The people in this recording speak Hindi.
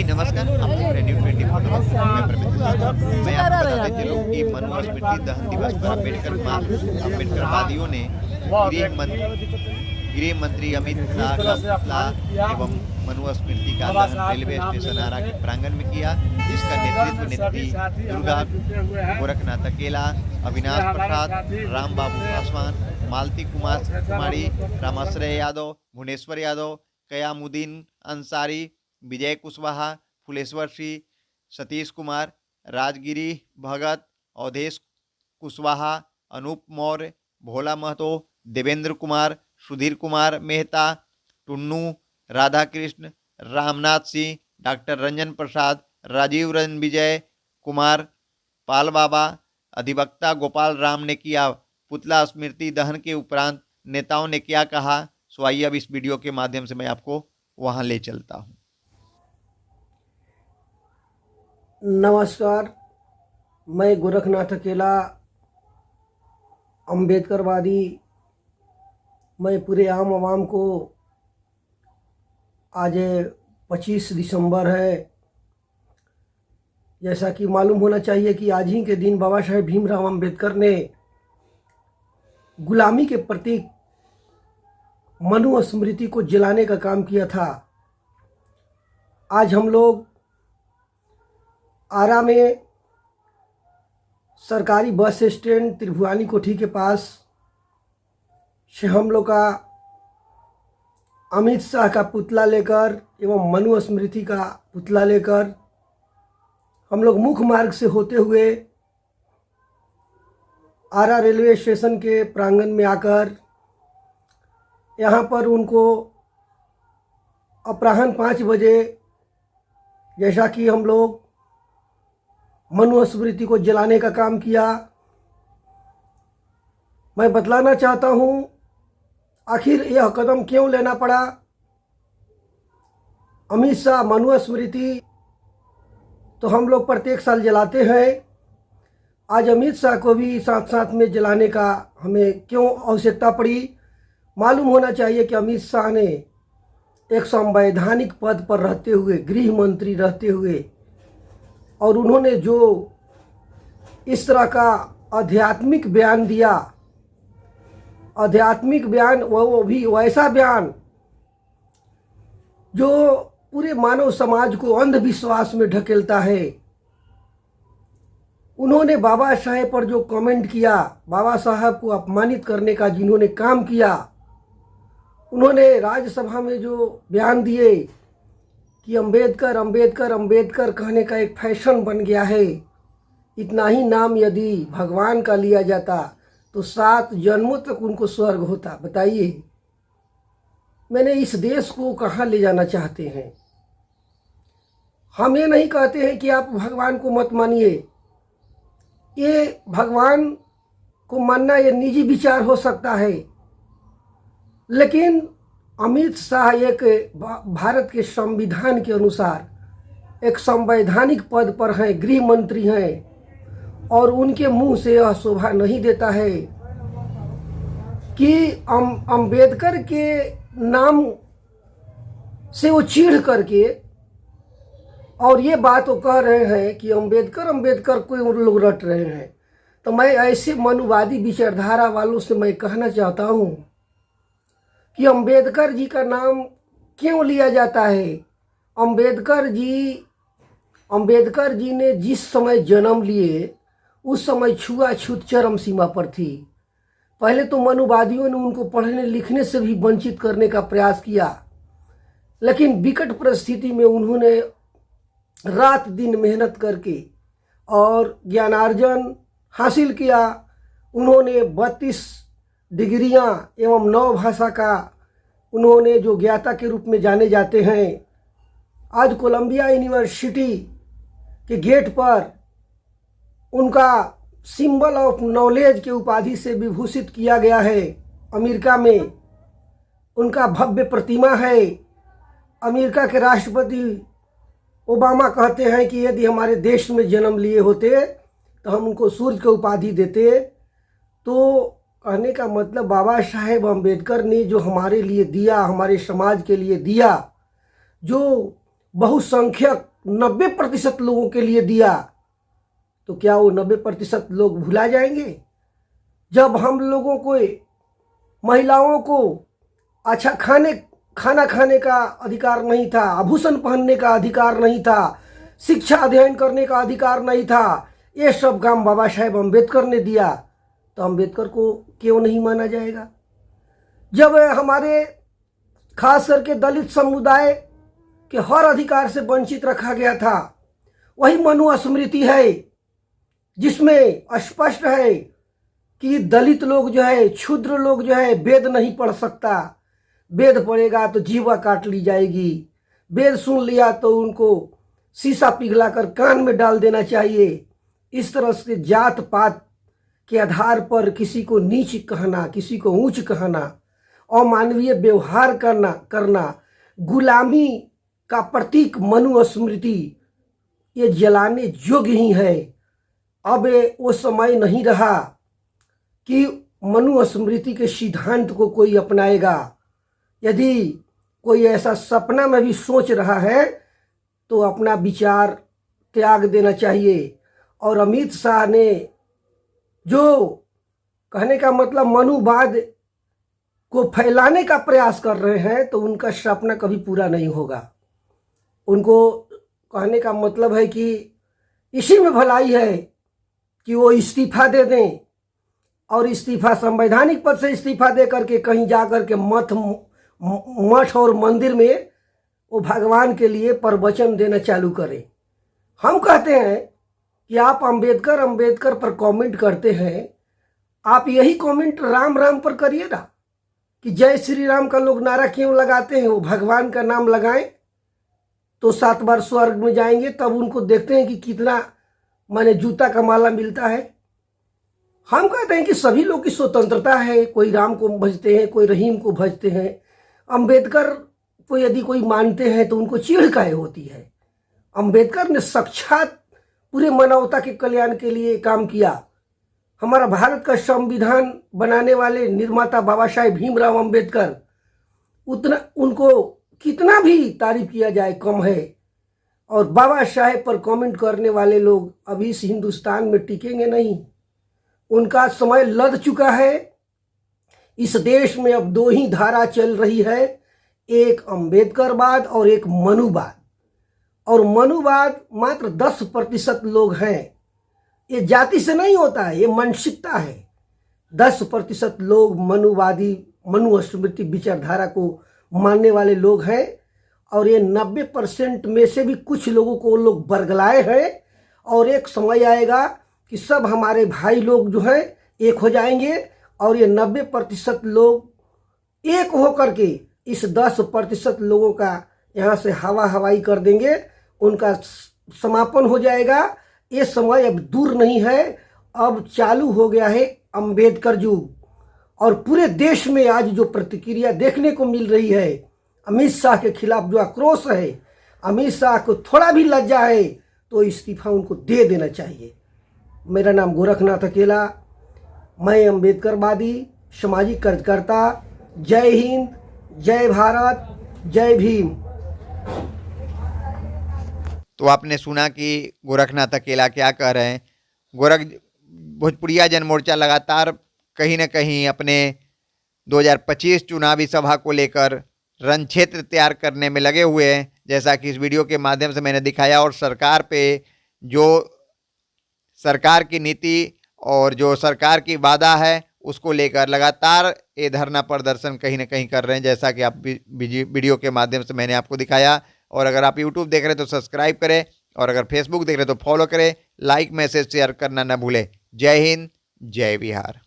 जी नमस्कार, आप देख रहे न्यूज़ 24 मैं प्रमित। मैं आपको बताते चलूं कि मनुस्मृति दहन दिवस पर अम्बेडकरवादियों ने गृह मंत्री अमित शाह का पुतला एवं मनुस्मृति का दहन रेलवे स्टेशन आरा के प्रांगण में किया, जिसका नेतृत्व नेत्री दुर्गा गोरखनाथ अकेला, अविनाश प्रसाद, राम बाबू पासवान, मालती कुमारी, रामाश्रय यादव, भुवनेश्वर यादव, कयामुद्दीन अंसारी, विजय कुशवाहा, फुलेश्वर सिंह, सतीश कुमार, राजगिरी भगत, अवधेश कुशवाहा, अनूप मौर्य, भोला महतो, देवेंद्र कुमार, सुधीर कुमार मेहता, टुन्नू, राधा कृष्ण, रामनाथ सिंह, डॉक्टर रंजन प्रसाद, राजीव रणविजय कुमार, पाल बाबा, अधिवक्ता गोपाल राम ने किया पुतला स्मृति दहन के उपरांत नेताओं ने क्या कहा, सो आइए अब इस वीडियो के माध्यम से मैं आपको वहां ले चलता हूं। नमस्कार, मैं गोरखनाथ अकेला अम्बेडकरवादी। मैं पूरे आम आवाम को आज 25 दिसंबर है, जैसा कि मालूम होना चाहिए कि आज ही के दिन बाबा साहेब भीमराव अम्बेडकर ने गुलामी के प्रतीक मनुस्मृति को जलाने का काम किया था। आज हम लोग आरा में सरकारी बस स्टैंड त्रिभुवानी कोठी के पास से हम लोग का अमित शाह का पुतला लेकर एवं मनुस्मृति का पुतला लेकर हम लोग मुख्य मार्ग से होते हुए आरा रेलवे स्टेशन के प्रांगण में आकर यहाँ पर उनको अपराह्न 5 बजे जैसा कि हम लोग मनुस्मृति को जलाने का काम किया। मैं बतलाना चाहता हूँ आखिर यह कदम क्यों लेना पड़ा। अमित शाह मनुस्मृति तो हम लोग प्रत्येक साल जलाते हैं, आज अमित शाह को भी साथ साथ में जलाने का हमें क्यों आवश्यकता पड़ी। मालूम होना चाहिए कि अमित शाह ने एक संवैधानिक पद पर रहते हुए, गृह मंत्री रहते हुए, और उन्होंने जो इस तरह का आध्यात्मिक बयान दिया, आध्यात्मिक बयान वो भी वैसा बयान जो पूरे मानव समाज को अंधविश्वास में ढकेलता है। उन्होंने बाबा साहेब पर जो कमेंट किया, बाबा साहब को अपमानित करने का जिन्होंने काम किया, उन्होंने राज्यसभा में जो बयान दिए कि अंबेडकर अंबेडकर अंबेडकर कहने का एक फैशन बन गया है, इतना ही नाम यदि भगवान का लिया जाता तो 7 जन्मों तक उनको स्वर्ग होता। बताइए, मैंने इस देश को कहाँ ले जाना चाहते हैं। हम ये नहीं कहते हैं कि आप भगवान को मत मानिए, ये भगवान को मानना ये निजी विचार हो सकता है, लेकिन अमित शाह एक भारत के संविधान के अनुसार एक संवैधानिक पद पर हैं, गृह मंत्री हैं, और उनके मुंह से यह शोभा नहीं देता है कि अंबेडकर के नाम से वो चिढ़ करके और ये बात वो कह रहे हैं कि अंबेडकर अंबेडकर को उन लोग रट रहे हैं। तो मैं ऐसे मनुवादी विचारधारा वालों से मैं कहना चाहता हूँ कि अंबेडकर जी का नाम क्यों लिया जाता है। अंबेडकर जी ने जिस समय जन्म लिए उस समय छुआछूत चरम सीमा पर थी। पहले तो मनुवादियों ने उनको पढ़ने लिखने से भी वंचित करने का प्रयास किया, लेकिन विकट परिस्थिति में उन्होंने रात दिन मेहनत करके और ज्ञानार्जन हासिल किया। उन्होंने 32 डिग्रियां एवं 9 भाषा का उन्होंने जो ज्ञाता के रूप में जाने जाते हैं। आज कोलंबिया यूनिवर्सिटी के गेट पर उनका सिंबल ऑफ नॉलेज के उपाधि से विभूषित किया गया है। अमेरिका में उनका भव्य प्रतिमा है। अमेरिका के राष्ट्रपति ओबामा कहते हैं कि यदि हमारे देश में जन्म लिए होते तो हम उनको सूर्य की उपाधि देते। तो कहने का मतलब बाबा साहेब अम्बेडकर ने जो हमारे लिए दिया, हमारे समाज के लिए दिया, जो बहुसंख्यक 90% लोगों के लिए दिया, तो क्या वो 90% लोग भुला जाएंगे? जब हम लोगों को, महिलाओं को अच्छा खाना खाने का अधिकार नहीं था, आभूषण पहनने का अधिकार नहीं था, शिक्षा अध्ययन करने का अधिकार नहीं था, ये सब काम बाबा साहेब अम्बेडकर ने दिया, तो अम्बेडकर को क्यों नहीं माना जाएगा? जब हमारे खास करके दलित समुदाय के हर अधिकार से वंचित रखा गया था, वही मनुस्मृति है जिसमें स्पष्ट है कि दलित लोग जो है, क्षुद्र लोग जो है, वेद नहीं पढ़ सकता, वेद पढ़ेगा तो जीवा काट ली जाएगी, वेद सुन लिया तो उनको शीशा पिघलाकर कान में डाल देना चाहिए। इस तरह से जात पात के आधार पर किसी को नीच कहना, किसी को ऊंच कहना, अमानवीय व्यवहार करना गुलामी का प्रतीक मनुस्मृति ये जलाने योग्य ही है। अब वो समय नहीं रहा कि मनुस्मृति के सिद्धांत को कोई अपनाएगा। यदि कोई ऐसा सपना में भी सोच रहा है तो अपना विचार त्याग देना चाहिए। और अमित शाह ने जो कहने का मतलब मनुवाद को फैलाने का प्रयास कर रहे हैं, तो उनका सपना कभी पूरा नहीं होगा। उनको कहने का मतलब है कि इसी में भलाई है कि वो इस्तीफा दे दें, और इस्तीफा संवैधानिक पद से इस्तीफा दे करके कहीं जा कर के मठ और मंदिर में वो भगवान के लिए प्रवचन देना चालू करें। हम कहते हैं कि आप अंबेडकर पर कमेंट करते हैं, आप यही कमेंट राम राम पर करिए ना, कि जय श्री राम का लोग नारा क्यों लगाते हैं? वो भगवान का नाम लगाएं तो 7 बार स्वर्ग में जाएंगे, तब उनको देखते हैं कि कितना माने जूता का माला मिलता है। हम कहते हैं कि सभी लोग की स्वतंत्रता है, कोई राम को भजते हैं, कोई रहीम को भजते हैं। अंबेडकर को यदि कोई मानते हैं तो उनको चिढ़ काहे होती है? अंबेडकर ने साक्षात पूरे मानवता के कल्याण के लिए काम किया। हमारा भारत का संविधान बनाने वाले निर्माता बाबा साहेब भीमराव अंबेडकर, उनको कितना भी तारीफ किया जाए कम है। और बाबा साहेब पर कमेंट करने वाले लोग अभी इस हिंदुस्तान में टिकेंगे नहीं। उनका समय लद चुका है। इस देश में अब 2 ही धारा चल रही है, एक अंबेडकरवाद और एक मनुवाद। और मनुवाद मात्र 10% लोग हैं। ये जाति से नहीं होता है, ये मानसिकता है। 10% लोग मनुवादी, मनुस्मृति विचारधारा को मानने वाले लोग हैं, और ये 90% में से भी कुछ लोगों को लोग बरगलाए हैं। और एक समय आएगा कि सब हमारे भाई लोग जो हैं एक हो जाएंगे, और ये 90% लोग एक होकर के इस 10% लोगों का यहाँ से हवाई कर देंगे, उनका समापन हो जाएगा। ये समय अब दूर नहीं है, अब चालू हो गया है अंबेडकर युग। और पूरे देश में आज जो प्रतिक्रिया देखने को मिल रही है अमित शाह के खिलाफ, जो आक्रोश है, अमित शाह को थोड़ा भी लज्जा है तो इस्तीफा उनको दे देना चाहिए। मेरा नाम गोरखनाथ अकेला, मैं अंबेडकरवादी सामाजिक कार्यकर्ता। जय हिंद, जय भारत, जय भीम। तो आपने सुना कि गोरखनाथ अकेला क्या कह रहे हैं। भोजपुरिया जन मोर्चा लगातार कहीं न कहीं अपने 2025 चुनावी सभा को लेकर रण क्षेत्र तैयार करने में लगे हुए हैं, जैसा कि इस वीडियो के माध्यम से मैंने दिखाया। और सरकार पे जो सरकार की नीति और जो सरकार की वादा है उसको लेकर लगातार ये धरना प्रदर्शन कहीं ना कहीं कर रहे हैं, जैसा कि आप वीडियो के माध्यम से मैंने आपको दिखाया। और अगर आप यूट्यूब देख रहे हैं तो सब्सक्राइब करें, और अगर फेसबुक देख रहे हैं तो फॉलो करें, लाइक मैसेज शेयर करना न भूलें। जय हिंद, जय बिहार।